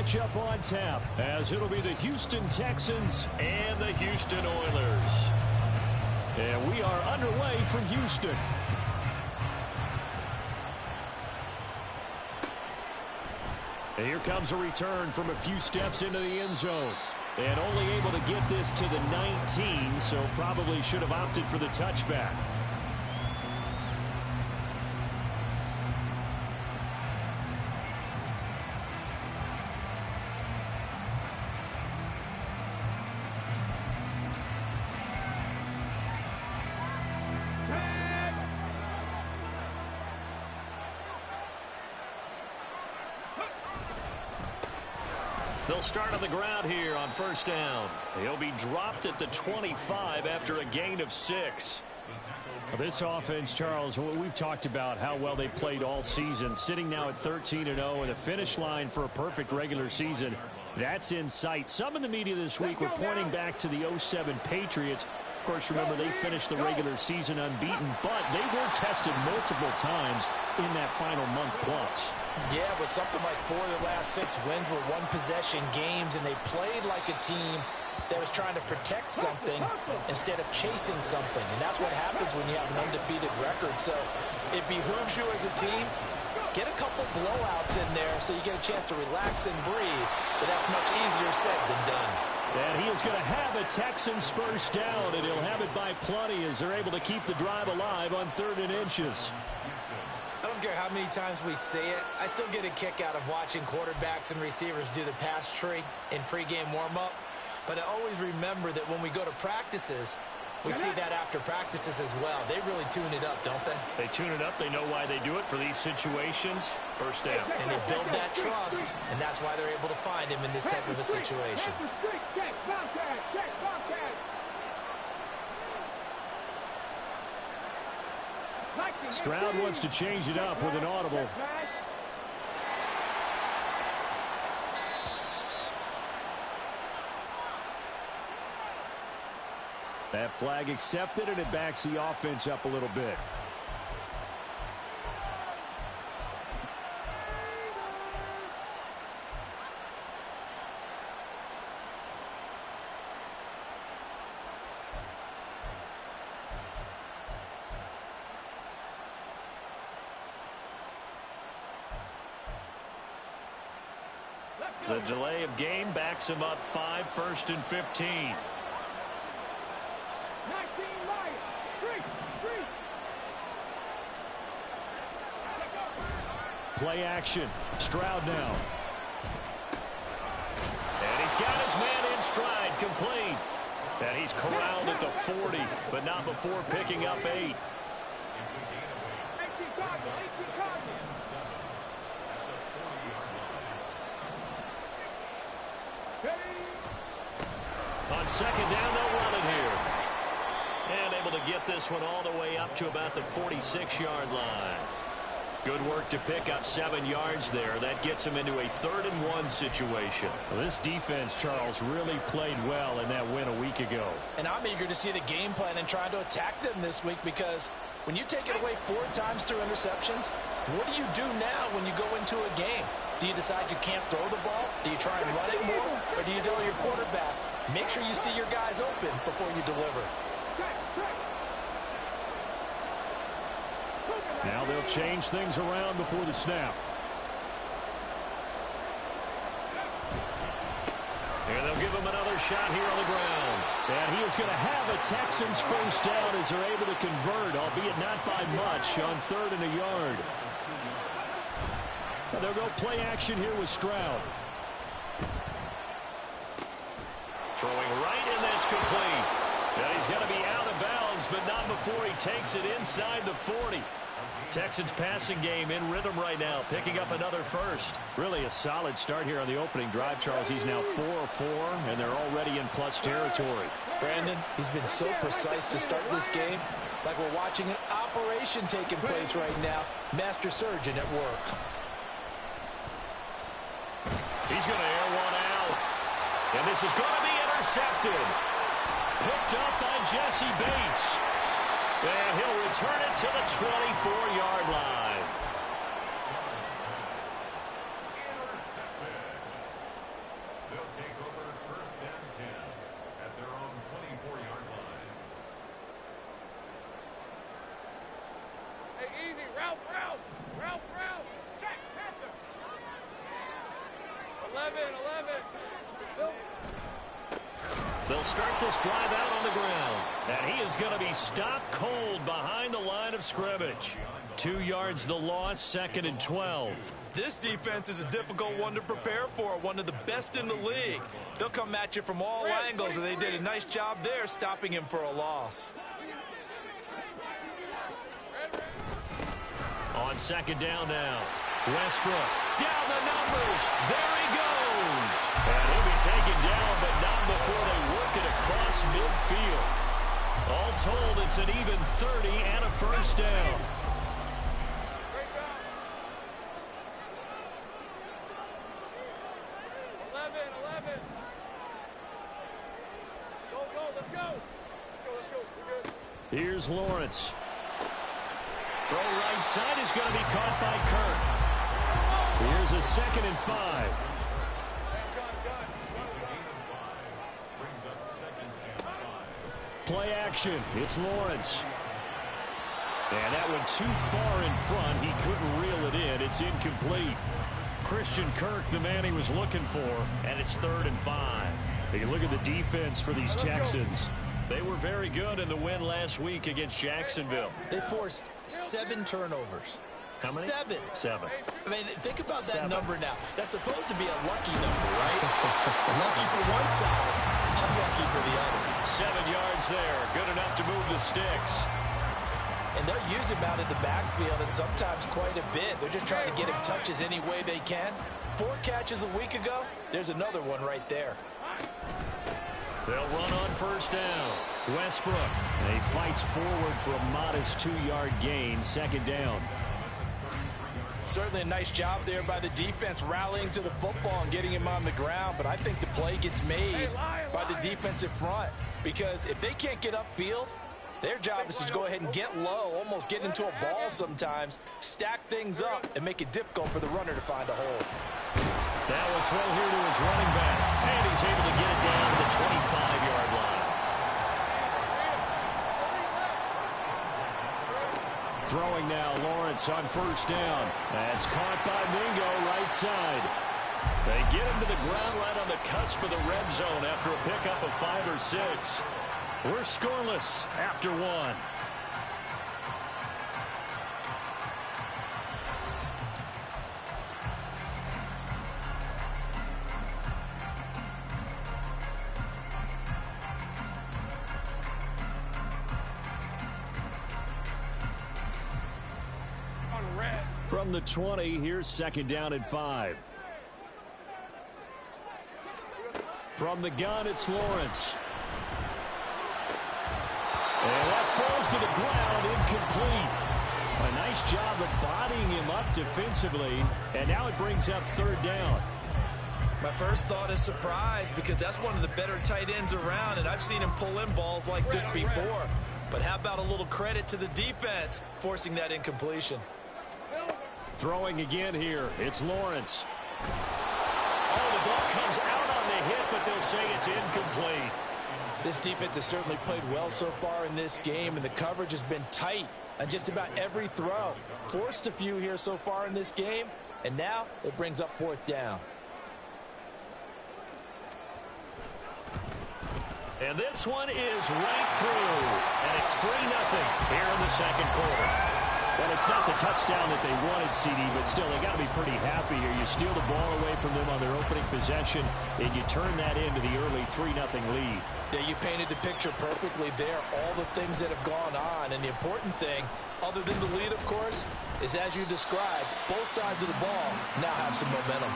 matchup on tap, as it'll be the Houston Texans and the Houston Oilers. And we are underway from Houston. And here comes a return from a few steps into the end zone. And only able to get this to the 19, so probably should have opted for the touchback. They'll start on the ground here on first down. He'll be dropped at the 25 after a gain of 6. This offense, Charles, we've talked about how well they played all season, sitting now at 13-0 and a finish line for a perfect regular season. That's in sight. Some in the media this week were pointing back to the 07 Patriots. Of course, remember, they finished the regular season unbeaten, but they were tested multiple times in that final month plus. Yeah, but something like 4 of the last 6 wins were one-possession games, and they played like a team that was trying to protect something instead of chasing something. And that's what happens when you have an undefeated record. So it behooves you as a team, get a couple blowouts in there so you get a chance to relax and breathe. But that's much easier said than done. And he is going to have a Texans first down, and he'll have it by plenty as they're able to keep the drive alive on 3rd and inches. I don't care how many times we say it, I still get a kick out of watching quarterbacks and receivers do the pass tree in pregame warm-up. But I always remember that when we go to practices, we see that after practices as well. They really tune it up, don't they? They tune it up. They know why they do it for these situations. First down. And they build that trust, and that's why they're able to find him in this type of a situation. Stroud wants to change it up with an audible. That flag accepted, and it backs the offense up a little bit. The delay of game backs him up 5, 1st and 15. Play action. Stroud now. And he's got his man in stride, complete. And he's corralled at the 40, but not before picking up 8. On second down, they'll run it here. And able to get this one all the way up to about the 46-yard line. Good work to pick up 7 yards there. That gets him into a 3rd and 1 situation. Well, this defense, Charles, really played well in that win a week ago. And I'm eager to see the game plan and trying to attack them this week, because when you take it away 4 times through interceptions, what do you do now when you go into a game? Do you decide you can't throw the ball? Do you try and run it more? Or do you tell your quarterback, make sure you see your guys open before you deliver? Now they'll change things around before the snap. And they'll give him another shot here on the ground. And he is going to have a Texans first down as they're able to convert, albeit not by much, on 3rd and a yard. And they'll go play action here with Stroud. Throwing right, and that's complete. And he's going to be out of bounds, but not before he takes it inside the 40. Texans passing game in rhythm right now, picking up another first. Really a solid start here on the opening drive, Charles. He's now 4 of 4, and they're already in plus territory. Brandon, he's been so precise to start this game, like we're watching an operation taking place right now. Master surgeon at work. He's going to air one out. And this is going to be intercepted. Picked up by Jesse Bates. And he'll return it to the 24-yard line. They'll start this drive out on the ground. And he is going to be stopped cold behind the line of scrimmage. 2 yards the loss, 2nd and 12. This defense is a difficult one to prepare for, one of the best in the league. They'll come at you from all angles, and they did a nice job there stopping him for a loss. On 2nd down now. Westbrook down the numbers. There he goes. And he'll be taken down, but not before they work it across midfield. All told, it's an even 30 and a first down. Here's Lawrence. Throw right side is going to be caught by Kirk. Here's a 2nd and 5. Play action. It's Lawrence. And that went too far in front. He couldn't reel it in. It's incomplete. Christian Kirk, the man he was looking for, and it's 3rd and 5. You look at the defense for these Texans. They were very good in the win last week against Jacksonville. They forced 7 turnovers. How many? 7. 7. I mean, think about that number now. That's supposed to be a lucky number, right? Lucky for one side, unlucky for the other. 7 yards there. Good enough to move the sticks. And they'll use him out in the backfield, and sometimes quite a bit. They're just trying to get him touches any way they can. 4 catches a week ago. There's another one right there. They'll run on 1st down. Westbrook. And he fights forward for a modest 2-yard gain. 2nd down. Certainly a nice job there by the defense rallying to the football and getting him on the ground. But I think the play gets made by the defensive front. Because if they can't get upfield, their job is to go ahead and get low, almost get into a ball sometimes, stack things up, and make it difficult for the runner to find a hole. That will throw here to his running back. And he's able to get it down to the 25-yard line. Throwing now, Lawrence on 1st down. That's caught by Mingo, right side. They get him to the ground right on the cusp of the red zone after a pickup of 5 or 6. We're scoreless after 1. From the 20, here's 2nd down and 5. From the gun, it's Lawrence. And that falls to the ground, incomplete. A nice job of bodying him up defensively, and now it brings up 3rd down. My first thought is surprise, because that's one of the better tight ends around, and I've seen him pull in balls like this before. But how about a little credit to the defense forcing that incompletion? Throwing again here, it's Lawrence. Oh, the ball comes out on the hit, but they'll say it's incomplete. This defense has certainly played well so far in this game, and the coverage has been tight on just about every throw. Forced a few here so far in this game, and now it brings up 4th down. And this one is right through, and it's 3-0 here in the 2nd quarter. Well, it's not the touchdown that they wanted, CD, but still, they got to be pretty happy here. You steal the ball away from them on their opening possession, and you turn that into the early 3-0 lead. Yeah, you painted the picture perfectly there, all the things that have gone on. And the important thing, other than the lead, of course, is as you described, both sides of the ball now have some momentum.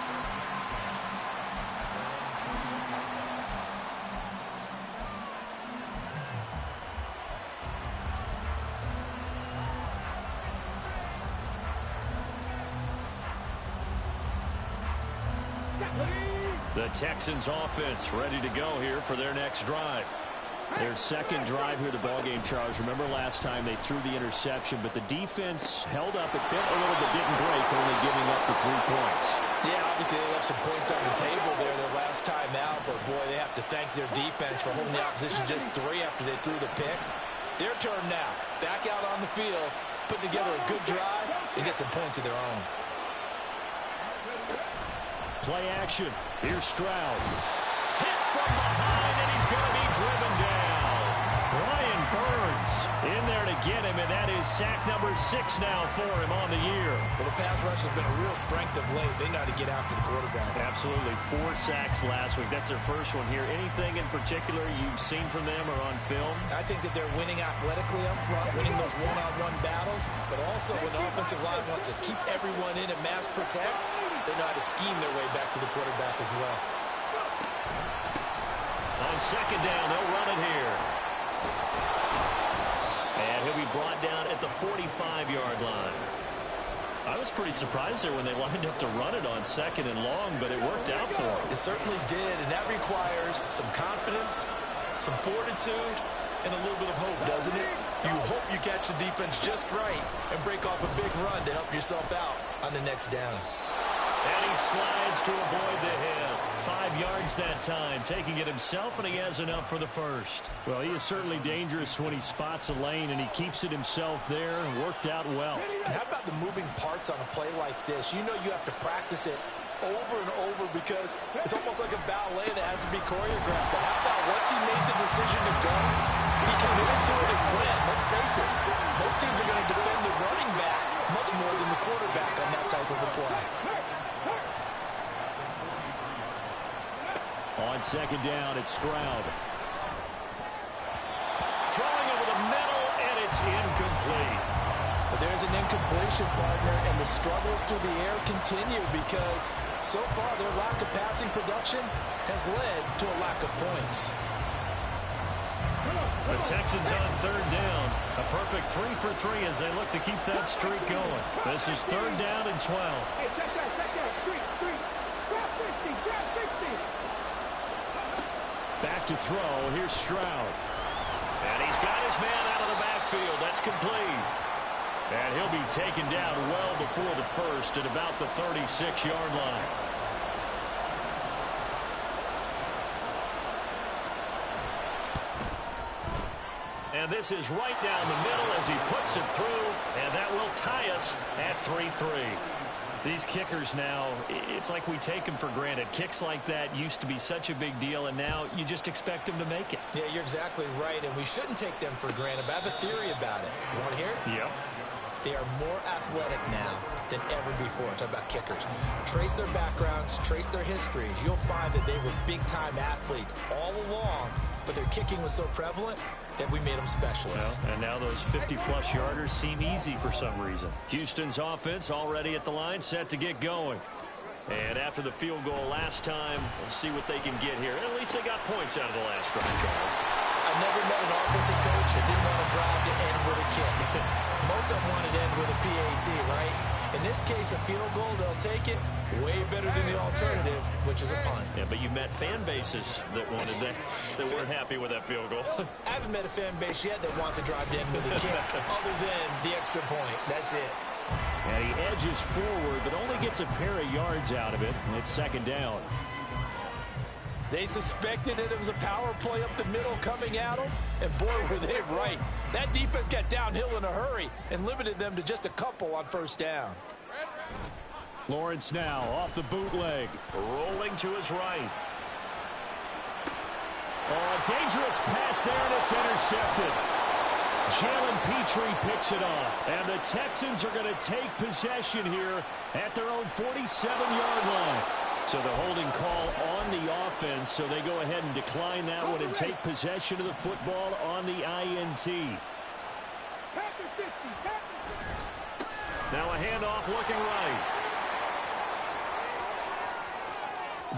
The Texans offense ready to go here for their next drive. Their 2nd drive here of the ballgame, Charles. Remember last time they threw the interception, but the defense held up. It bit a little but didn't break, only giving up the 3 points. Yeah, obviously they left some points on the table there their last time out, but boy, they have to thank their defense for holding the opposition just 3 after they threw the pick. Their turn now. Back out on the field, putting together a good drive and get some points of their own. Play action. Here's Stroud. Hit from behind, and he's going to be driven down. Brian Burns in there to get him, and that is sack number 6 now for him on the year. Well, the pass rush has been a real strength of late. They know how to get after the quarterback. Absolutely. 4 sacks last week. That's their first one here. Anything in particular you've seen from them or on film? I think that they're winning athletically up front, winning those one-on-one battles, but also when the offensive line wants to keep everyone in and mass protect, they know how to scheme their way back to the quarterback as well. On second down, they'll run it here. And he'll be brought down at the 45-yard line. I was pretty surprised there when they lined up to run it on second and long, but it worked out for them. It certainly did, and that requires some confidence, some fortitude, and a little bit of hope, doesn't it? You hope you catch the defense just right and break off a big run to help yourself out on the next down. And he slides to avoid the hit. 5 yards that time, taking it himself, and he has enough for the first. Well, he is certainly dangerous when he spots a lane, and he keeps it himself there, and worked out well. And how about the moving parts on a play like this? You know you have to practice it over and over because it's almost like a ballet that has to be choreographed. But how about once he made the decision to go, he committed to it and went. Let's face it, most teams are going to defend the running back much more than the quarterback on that type of a play. On second down, it's Stroud. Throwing over the middle, and it's incomplete. But there's an incompletion, partner, and the struggles through the air continue because so far their lack of passing production has led to a lack of points. The Texans on third down. A perfect 3 for 3 as they look to keep that streak going. This is third down and 12. Back to throw. Here's Stroud. And he's got his man out of the backfield. That's complete. And he'll be taken down well before the first at about the 36-yard line. And this is right down the middle as he puts it through, and that will tie us at 3-3. These kickers now, it's like we take them for granted. Kicks like that used to be such a big deal, and now you just expect them to make it. Yeah, you're exactly right, and we shouldn't take them for granted, but I have a theory about it. You want to hear it? Yep. They are more athletic now than ever before. Talk about kickers. Trace their backgrounds, trace their histories. You'll find that they were big-time athletes all along, but their kicking was so prevalent that we made them specialists. Well, and now those 50-plus yarders seem easy for some reason. Houston's offense already at the line, set to get going. And after the field goal last time, we'll see what they can get here. At least they got points out of the last drive, Charles. I've never met an offensive coach that didn't want to drive to end with a kick. Most of them wanted to end with a PAT, right? In this case, a field goal, they'll take it. Way better than the alternative, which is a punt. Yeah, but you met fan bases that wanted that, that weren't happy with that field goal. I haven't met a fan base yet that wants to drive to end with a kick, other than the extra point. That's it. And he edges forward, but only gets a pair of yards out of it, and it's second down. They suspected that it was a power play up the middle coming at them, and boy, were they right. That defense got downhill in a hurry and limited them to just a couple on first down. Lawrence now off the bootleg, rolling to his right. Oh, a dangerous pass there, and it's intercepted. Jalen Petrie picks it off, and the Texans are going to take possession here at their own 47-yard line. So the holding call on the offense, so they go ahead and decline that one and take possession of the football on the INT. Now a handoff looking right.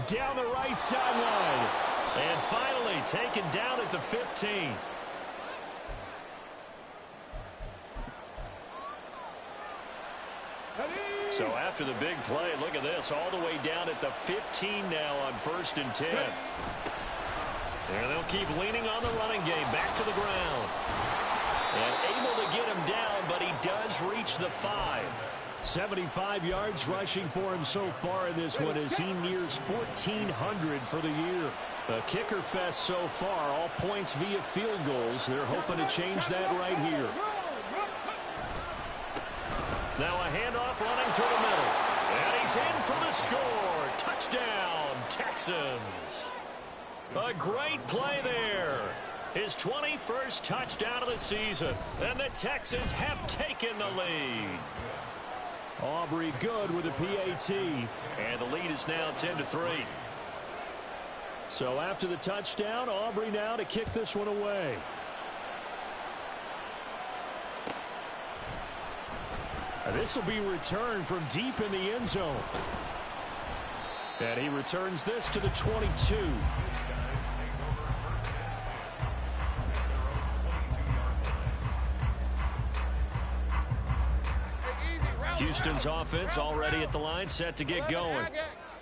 Down the right sideline. And finally taken down at the 15. So after the big play, look at this, all the way down at the 15 now on 1st and 10. And they'll keep leaning on the running game, back to the ground. And able to get him down, but he does reach the 5. 75 yards rushing for him so far in this one as he nears 1,400 for the year. A kicker fest so far, all points via field goals. They're hoping to change that right here. Now a handoff running through the middle. And he's in for the score. Touchdown, Texans. A great play there. His 21st touchdown of the season, and the Texans have taken the lead. Aubrey good with a PAT, and the lead is now 10-3. So after the touchdown, Aubrey now to kick this one away. This will be returned from deep in the end zone. And he returns this to the 22. Houston's offense already at the line, set to get going.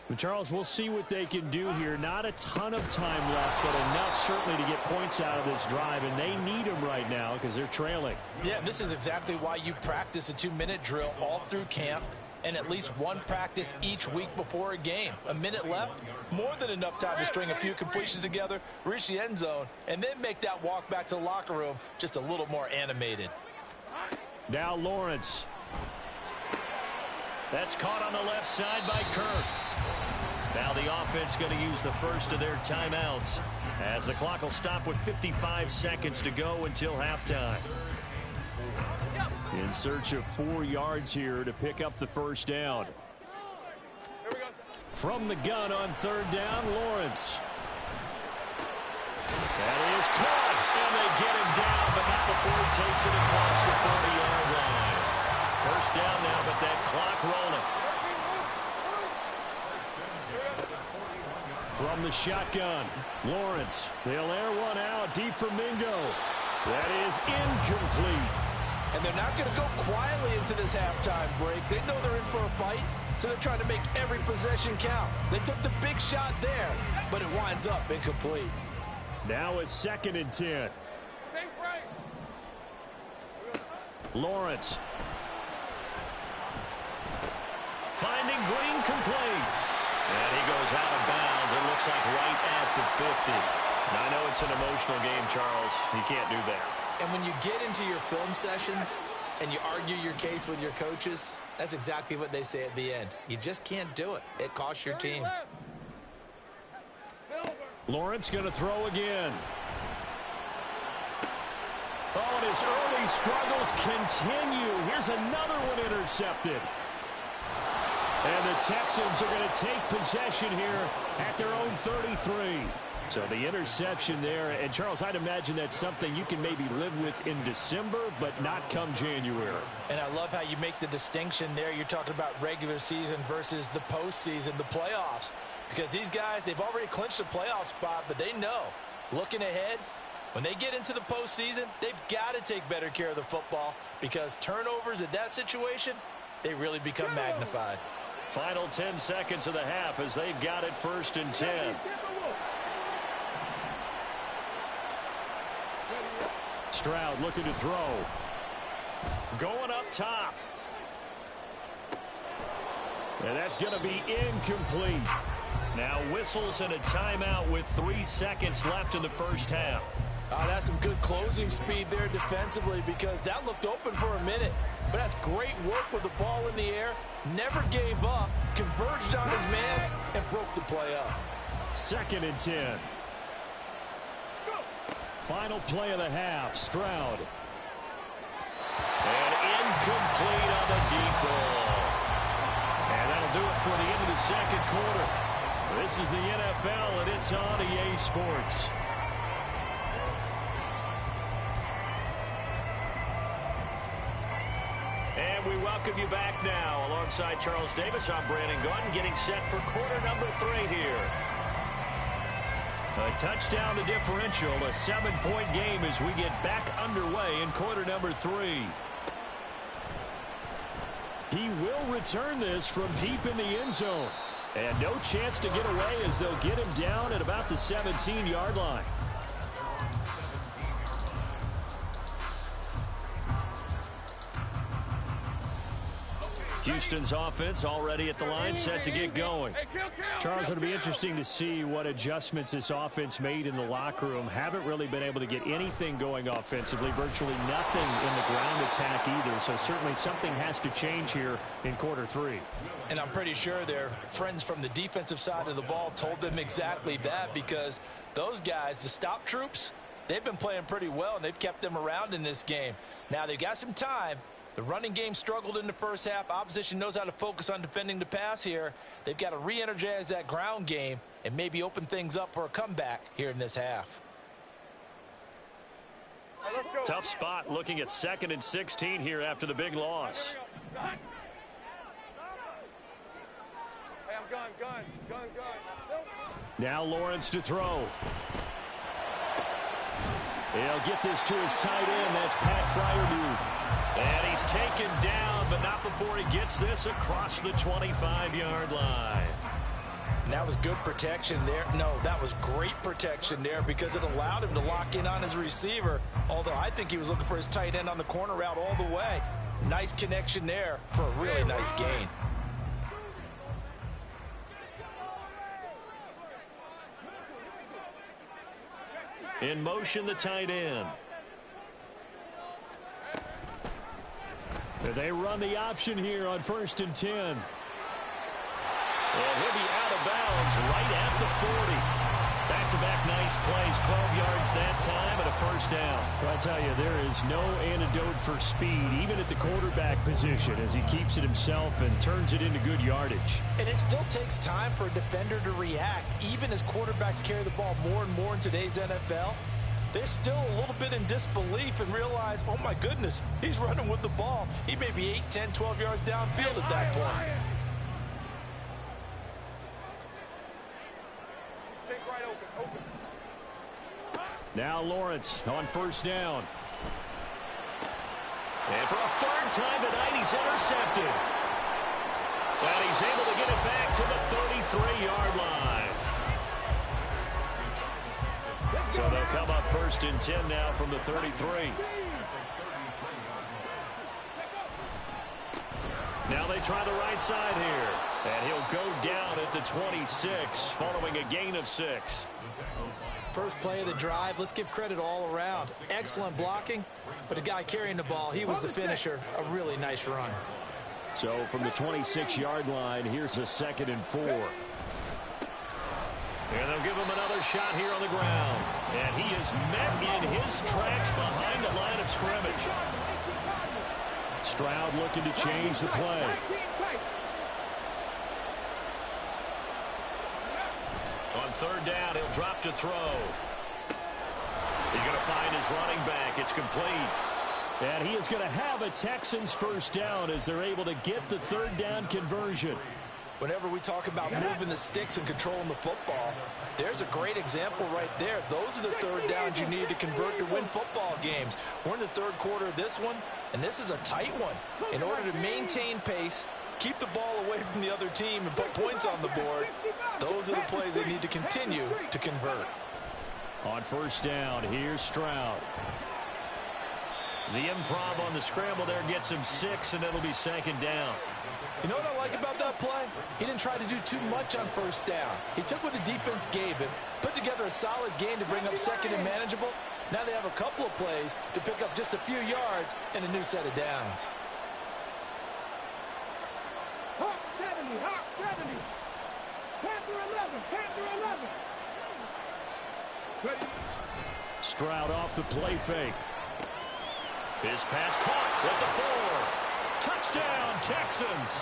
But Charles, we'll see what they can do here. Not a ton of time left, but enough certainly to get points out of this drive, and they need them right now because they're trailing. Yeah, this is exactly why you practice a 2-minute drill all through camp and at least one practice each week before a game. A minute left, more than enough time to string a few completions together, reach the end zone, and then make that walk back to the locker room just a little more animated. Now Lawrence. That's caught on the left side by Kirk. Now the offense going to use the first of their timeouts as the clock will stop with 55 seconds to go until halftime. In search of 4 yards here to pick up the first down. From the gun on third down, Lawrence. That is caught, and they get him down, but not before he takes it across the 40-yard line. First down now, but that clock rolling. From the shotgun, Lawrence. They'll air one out deep for Mingo. That is incomplete. And they're not going to go quietly into this halftime break. They know they're in for a fight, so they're trying to make every possession count. They took the big shot there, but it winds up incomplete. Now a 2nd and 10. Lawrence. Finding Green complete. And he goes out of bounds. It looks like right at the 50. Now, I know it's an emotional game, Charles. You can't do that. And when you get into your film sessions and you argue your case with your coaches, that's exactly what they say at the end. You just can't do it. It costs your team. Lawrence going to throw again. Oh, and his early struggles continue. Here's another one intercepted. And the Texans are going to take possession here at their own 33. So the interception there, and Charles, I'd imagine that's something you can maybe live with in December, but not come January. And I love how you make the distinction there. You're talking about regular season versus the postseason, the playoffs. Because these guys, they've already clinched a playoff spot, but they know, looking ahead, when they get into the postseason, they've got to take better care of the football because turnovers at that situation, they really become magnified. Final 10 seconds of the half as they've got it 1st and 10. Stroud looking to throw. Going up top. And that's going to be incomplete. Now whistles and a timeout with 3 seconds left in the first half. That's some good closing speed there defensively because that looked open for a minute. But that's great work with the ball in the air. Never gave up, converged on his man, and broke the play up. 2nd and 10. Final play of the half, Stroud. And incomplete on the deep ball. And that'll do it for the end of the second quarter. This is the NFL, and it's on EA Sports. And we welcome you back now. Alongside Charles Davis, I'm Brandon Gunn, getting set for quarter number 3 here. A touchdown to differential, a 7-point game as we get back underway in quarter number 3. He will return this from deep in the end zone. And no chance to get away as they'll get him down at about the 17-yard line. Houston's offense already at the line, set to get going. Charles, it'll be interesting to see what adjustments this offense made in the locker room. Haven't really been able to get anything going offensively, virtually nothing in the ground attack either. So certainly something has to change here in quarter three. And I'm pretty sure their friends from the defensive side of the ball told them exactly that, because those guys, the stop troops, they've been playing pretty well, and they've kept them around in this game. Now, they've got some time. The running game struggled in the first half. Opposition knows how to focus on defending the pass here. They've got to re-energize that ground game and maybe open things up for a comeback here in this half. Tough spot looking at 2nd and 16 here after the big loss. Now Lawrence to throw. He'll get this to his tight end. That's Pat Freiermuth. And he's taken down, but not before he gets this across the 25-yard line. And that was good protection there. No, that was great protection there, because it allowed him to lock in on his receiver, although I think he was looking for his tight end on the corner route all the way. Nice connection there for a really nice gain. In motion, the tight end. They run the option here on 1st and 10. And he'll be out of bounds right at the 40. Back-to-back nice plays, 12 yards that time and a first down. Well, I tell you, there is no antidote for speed, even at the quarterback position, as he keeps it himself and turns it into good yardage. And it still takes time for a defender to react, even as quarterbacks carry the ball more and more in today's NFL. They're still a little bit in disbelief and realize, oh my goodness, he's running with the ball. He may be 8, 10, 12 yards downfield at that point. Now Lawrence on 1st down. And for a 3rd time tonight, he's intercepted. And he's able to get it back to the 33-yard line. So they'll come up 1st and 10 now from the 33. Now they try the right side here. And he'll go down at the 26 following a gain of 6. First play of the drive, let's give credit all around. Excellent blocking, but the guy carrying the ball, he was the finisher. A really nice run. So from the 26-yard line, here's a 2nd and 4. And they'll give him another shot here on the ground. And he is met in his tracks behind the line of scrimmage. Stroud looking to change the play. On 3rd down, he'll drop to throw. He's going to find his running back. It's complete. And he is going to have a Texans first down as they're able to get the 3rd down conversion. Whenever we talk about moving the sticks and controlling the football, there's a great example right there. Those are the 3rd downs you need to convert to win football games. We're in the 3rd quarter of this one, and this is a tight one. In order to maintain pace, keep the ball away from the other team, and put points on the board, those are the plays they need to continue to convert. On 1st down, here's Stroud. The improv on the scramble there gets him 6, and it'll be 2nd down. You know what I like about that play? He didn't try to do too much on 1st down. He took what the defense gave him, put together a solid game to bring up 2nd and manageable. Now they have a couple of plays to pick up just a few yards and a new set of downs. Hawk 70, Hawk 70. Panther 11, Panther 11. Ready. Stroud off the play fake. His pass caught with the 4. Touchdown, Texans.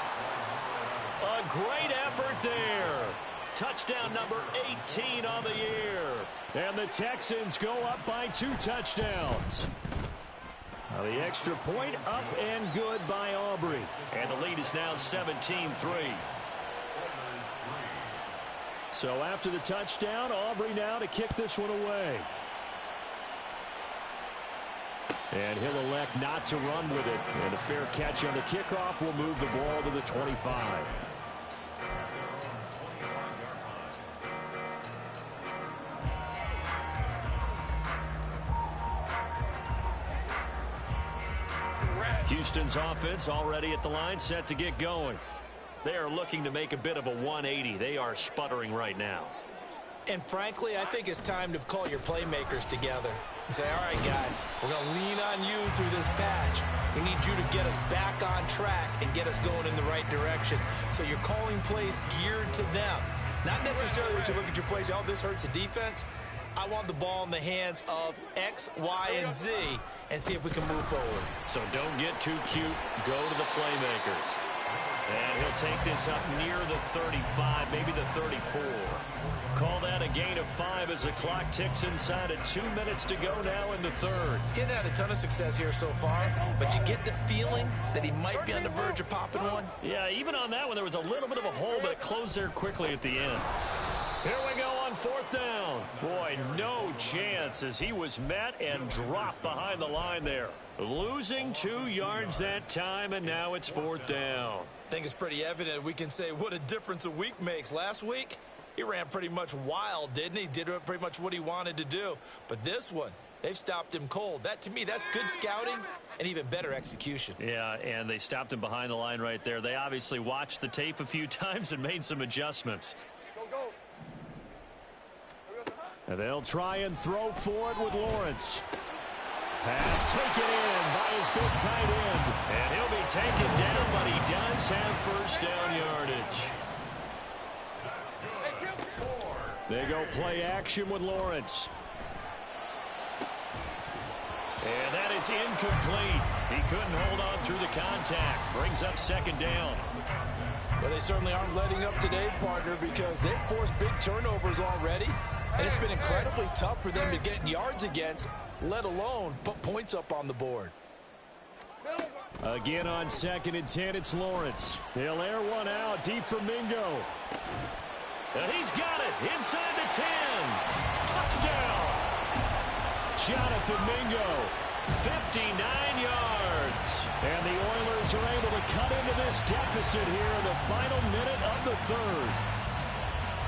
A great effort there. Touchdown number 18 on the year. And the Texans go up by 2 touchdowns. Now the extra point up and good by Aubrey. And the lead is now 17-3. So after the touchdown, Aubrey now to kick this one away. And he'll elect not to run with it. And a fair catch on the kickoff will move the ball to the 25. Houston's offense already at the line, set to get going. They are looking to make a bit of a 180. They are sputtering right now. And frankly, I think it's time to call your playmakers together and say, all right, guys, we're going to lean on you through this patch. We need you to get us back on track and get us going in the right direction. So you're calling plays geared to them. Not necessarily when you look at your plays, oh, this hurts the defense. I want the ball in the hands of X, Y, and Z and see if we can move forward. So don't get too cute. Go to the playmakers. And he'll take this up near the 35, maybe the 34. Call that a gain of 5 as the clock ticks inside of 2 minutes to go now in the third. Getting had a ton of success here so far, but you get the feeling that he might be on the verge of popping one. Yeah, even on that one, there was a little bit of a hole, but it closed there quickly at the end. Here we go on fourth down. Boy, no chance as he was met and dropped behind the line there. Losing 2 yards that time, and now it's fourth down. I think it's pretty evident. We can say what a difference a week makes. Last week, he ran pretty much wild, didn't he? Did pretty much what he wanted to do. But this one, they've stopped him cold. That, to me, that's good scouting and even better execution. Yeah, and they stopped him behind the line right there. They obviously watched the tape a few times and made some adjustments. And they'll try and throw for it with Lawrence. Pass taken in by his big tight end. And he'll be taken down, but he does have first down yardage. They go play action with Lawrence. And that is incomplete. He couldn't hold on through the contact. Brings up second down. Well, they certainly aren't letting up today, partner, because they've forced big turnovers already. And it's been incredibly tough for them to get yards against, let alone put points up on the board. Again on 2nd and 10, it's Lawrence. He'll air one out deep for Mingo. And he's got it inside the 10. Touchdown. Jonathan Mingo. 59 yards. And the Oilers are able to cut into this deficit here in the final minute of the third.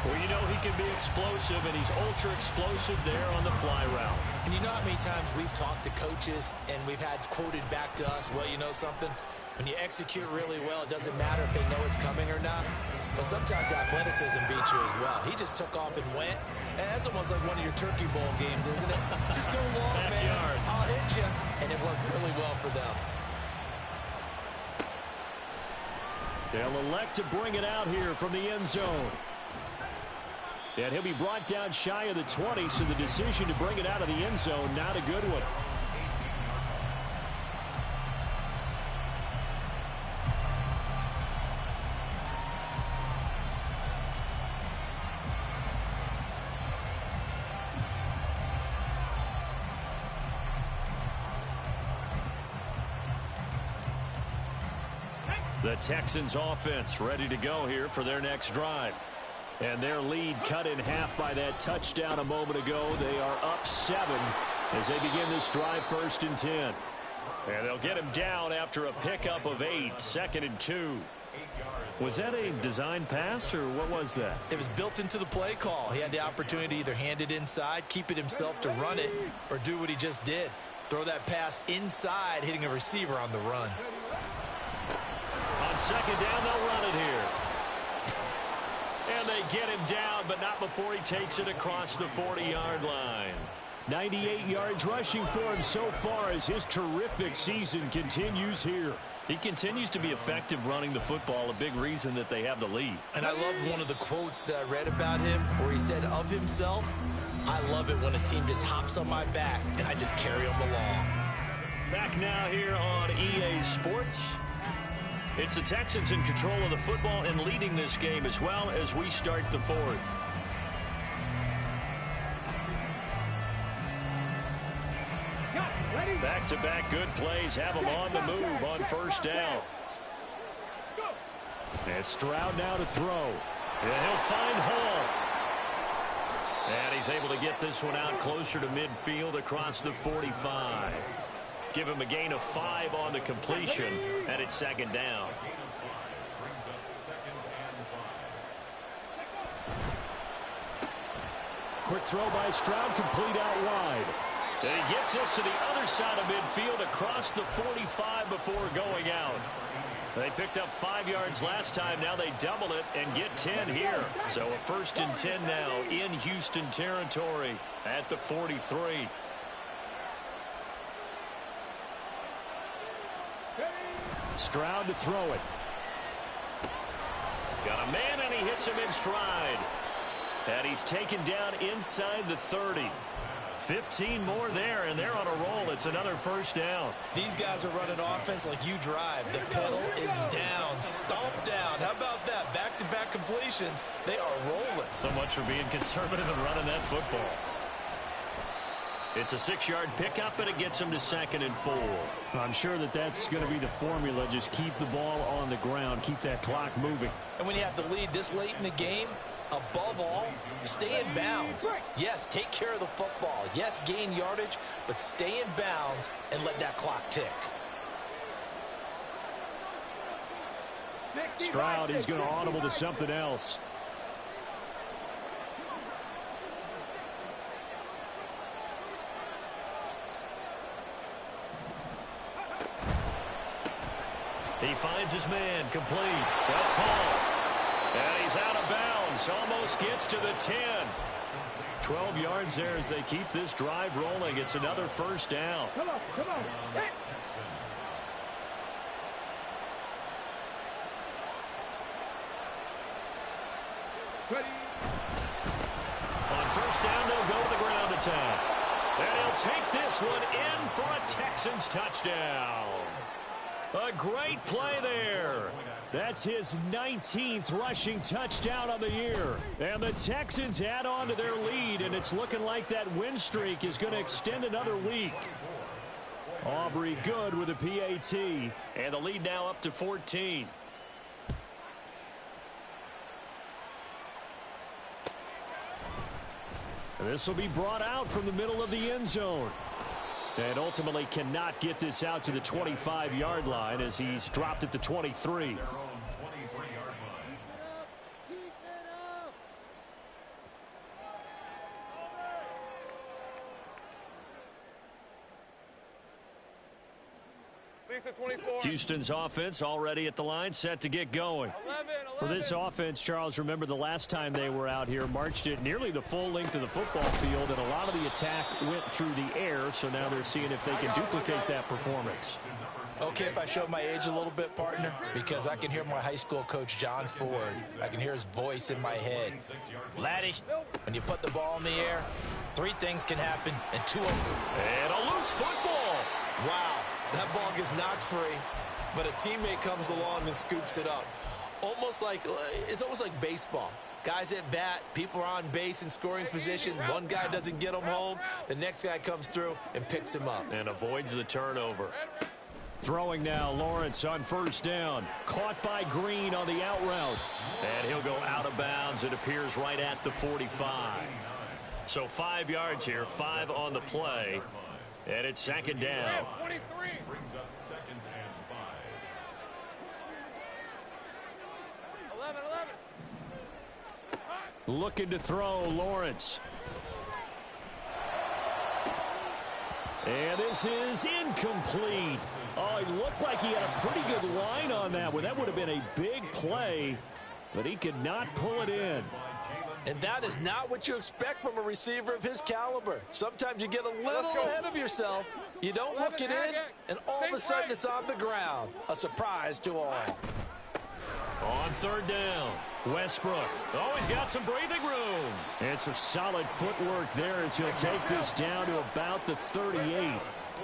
Well, you know he can be explosive, and he's ultra-explosive there on the fly route. And you know how many times we've talked to coaches and we've had quoted back to us, well, you know something? When you execute really well, it doesn't matter if they know it's coming or not. But sometimes athleticism beats you as well. He just took off and went. And that's almost like one of your Turkey Bowl games, isn't it? Just go long, man. I'll hit you. And it worked really well for them. They'll elect to bring it out here from the end zone. And he'll be brought down shy of the 20, so the decision to bring it out of the end zone, not a good one. The Texans offense ready to go here for their next drive. And their lead cut in half by that touchdown a moment ago. They are up 7 as they begin this drive 1st and 10. And they'll get him down after a pickup of 8, 2nd and 2. Was that a design pass, or what was that? It was built into the play call. He had the opportunity to either hand it inside, keep it himself to run it, or do what he just did. Throw that pass inside, hitting a receiver on the run. On 2nd down, they'll run it here. And they get him down, but not before he takes it across the 40-yard line. 98 yards rushing for him so far as his terrific season continues here. He continues to be effective running the football, a big reason that they have the lead. And I love one of the quotes that I read about him where he said of himself, I love it when a team just hops on my back and I just carry them along. Back now here on EA Sports. It's the Texans in control of the football and leading this game as well as we start the fourth. Back-to-back good plays have them on the move on 1st down. And Stroud now to throw. And he'll find Hall. And he's able to get this one out closer to midfield across the 45. Give him a gain of 5 on the completion, and it's 2nd down. Quick throw by Stroud, complete out wide. And he gets this to the other side of midfield across the 45 before going out. They picked up 5 yards last time. Now they double it and get 10 here. So a 1st and 10 now in Houston territory at the 43. Stroud to throw it. Got a man, and he hits him in stride. And he's taken down inside the 30. 15 more there, and they're on a roll. It's another 1st down. These guys are running offense like you drive. The pedal is down, stomp down. How about that? Back-to-back completions. They are rolling. So much for being conservative and running that football. It's a 6-yard pickup, and it gets him to 2nd and 4. I'm sure that's going to be the formula. Just keep the ball on the ground. Keep that clock moving. And when you have the lead this late in the game, above all, stay in bounds. Yes, take care of the football. Yes, gain yardage, but stay in bounds and let that clock tick. Stroud, he's going to audible to something else. He finds his man, complete. That's Hall. And he's out of bounds. Almost gets to the 10. 12 yards there as they keep this drive rolling. It's another 1st down. Come on, come on. Hey. On 1st down, they'll go to the ground attack. And he'll take this one in for a Texans touchdown. A great play there. That's his 19th rushing touchdown of the year. And the Texans add on to their lead, and it's looking like that win streak is going to extend another week. Aubrey good with a PAT. And the lead now up to 14. And this will be brought out from the middle of the end zone. And ultimately cannot get this out to the 25-yard line as he's dropped at the 23. Houston's offense already at the line, set to get going. For this offense, Charles, remember the last time they were out here, marched it nearly the full length of the football field, and a lot of the attack went through the air, so now they're seeing if they can duplicate that performance. Okay, if I show my age a little bit, partner, because I can hear my high school coach, John Ford. I can hear his voice in my head. Laddie, when you put the ball in the air, 3 things can happen, and 2 of them. And a loose football. Wow, that ball gets knocked free, but a teammate comes along and scoops it up. It's almost like baseball. Guys at bat, people are on base in scoring position. One guy doesn't get him home. The next guy comes through and picks him up. And avoids the turnover. Throwing now, Lawrence on 1st down. Caught by Green on the out route. And he'll go out of bounds. It appears right at the 45. So 5 yards here, 5 on the play. And it's 2nd down. 23. Brings up 2nd and 5. 11. Looking to throw, Lawrence. And this is incomplete. Oh, it looked like he had a pretty good line on that one. That would have been a big play, but he could not pull it in. And that is not what you expect from a receiver of his caliber. Sometimes you get a little ahead of yourself. You don't look it in, and all of a sudden it's on the ground. A surprise to all. On 3rd down, Westbrook. Oh, he's got some breathing room. And some solid footwork there as he'll take this down to about the 38.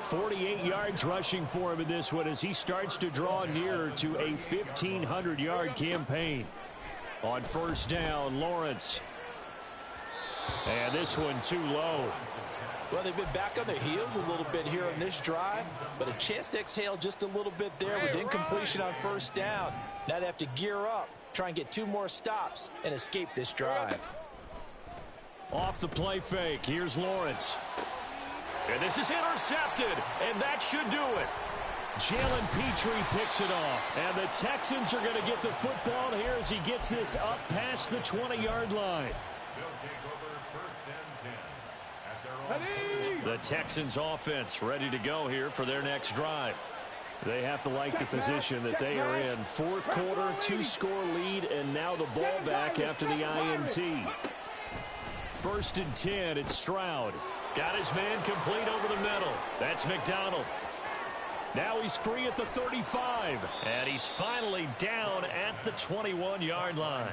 48 yards rushing for him in this one as he starts to draw nearer to a 1,500-yard campaign. On 1st down, Lawrence. And this one too low. Well, they've been back on their heels a little bit here on this drive, but a chance to exhale just a little bit there with incompletion on 1st down. Now they have to gear up, try and get 2 more stops, and escape this drive. Off the play fake, here's Lawrence. And this is intercepted, and that should do it. Jalen Petrie picks it off. And the Texans are going to get the football here as he gets this up past the 20-yard line. They'll take over 1st and 10 at their own. The Texans offense ready to go here for their next drive. They have to like the position that they are in. Fourth quarter, 2-score lead, and now the ball back after the INT. First and 10, it's Stroud. Got his man complete over the middle. That's McDonald. Now he's free at the 35. And he's finally down at the 21-yard line.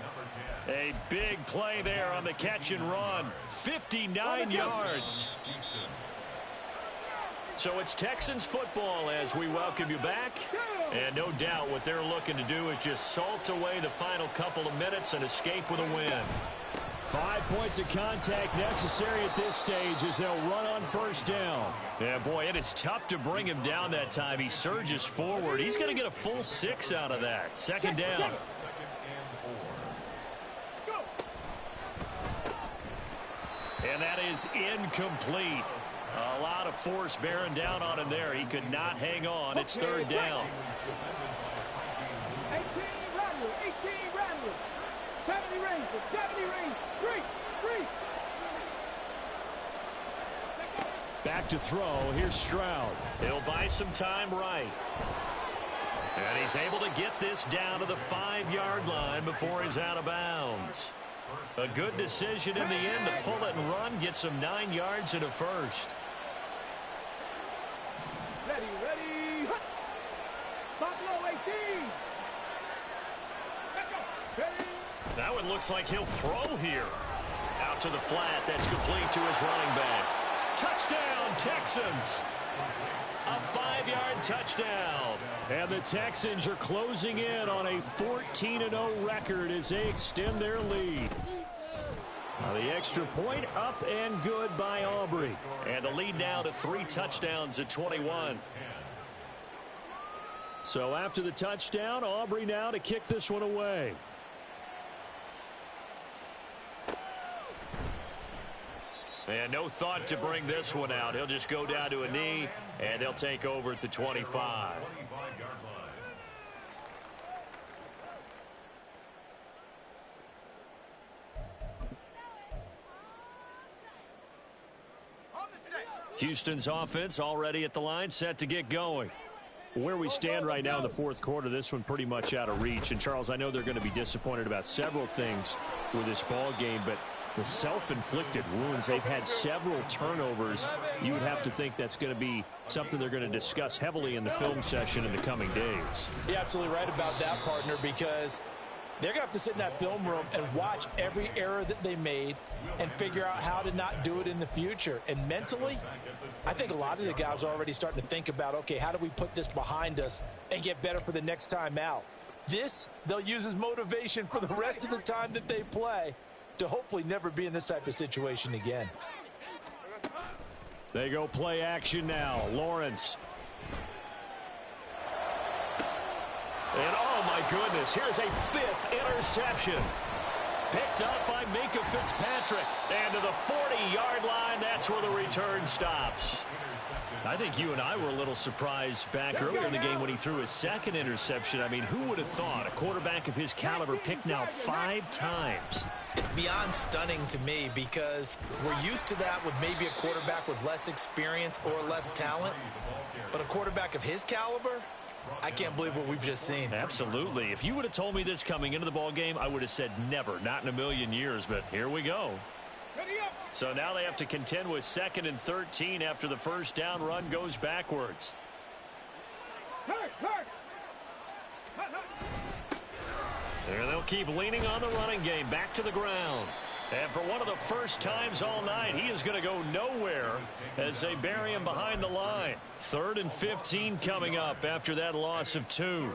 A big play there on the catch and run. 59 yards. So it's Texans football as we welcome you back. And no doubt what they're looking to do is just salt away the final couple of minutes and escape with a win. 5 points of contact necessary at this stage as they'll run on first down. Yeah, boy, and it's tough to bring him down that time. He surges forward. He's going to get a full 6 out of that. Second down. And that is incomplete. A lot of force bearing down on him there. He could not hang on. It's third down. 18 Randall. 70 range. 3. Back to throw. Here's Stroud. He'll buy some time right. And he's able to get this down to the 5-yard line before he's out of bounds. A good decision in the end to pull it and run, get some 9 yards and a first. Ready. Top low, 18. Let's go. Ready. That one looks like he'll throw here. Out to the flat. That's complete to his running back. Touchdown, Texans. A 5-yard touchdown. And the Texans are closing in on a 14-0 record as they extend their lead. Now the extra point up and good by Aubrey. And the lead now to 3 touchdowns at 21. So after the touchdown, Aubrey now to kick this one away. And no thought to bring this one out. He'll just go down to a knee, and they'll take over at the 25. Houston's offense already at the line, set to get going. Where we stand right now in the fourth quarter, this one pretty much out of reach. And, Charles, I know they're going to be disappointed about several things with this ball game, but the self-inflicted wounds, they've had several turnovers. You would have to think that's going to be something they're going to discuss heavily in the film session in the coming days. You're absolutely right about that, partner, because they're going to have to sit in that film room and watch every error that they made and figure out how to not do it in the future. And mentally, I think a lot of the guys are already starting to think about, okay, how do we put this behind us and get better for the next time out? This, they'll use as motivation for the rest of the time that they play to hopefully never be in this type of situation again. They go play action now. Lawrence. And oh my goodness, here's a 5th interception. Picked up by Minka Fitzpatrick. And to the 40-yard line, that's where the return stops. I think you and I were a little surprised back earlier in the game when he threw his 2nd interception. I mean, who would have thought a quarterback of his caliber picked now 5 times? It's beyond stunning to me because we're used to that with maybe a quarterback with less experience or less talent. But a quarterback of his caliber, I can't believe what we've just seen. Absolutely. If you would have told me this coming into the ball game, I would have said never, not in a million years. But here we go. So now they have to contend with 2nd and 13 after the first down run goes backwards. And they'll keep leaning on the running game back to the ground. And for one of the first times all night, he is going to go nowhere as they bury him behind the line. 3rd and 15 coming up after that loss of 2.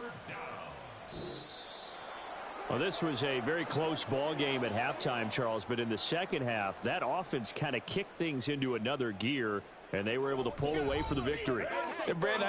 Well, this was a very close ball game at halftime, Charles, but in the second half, that offense kind of kicked things into another gear, and they were able to pull away for the victory. And Brandon,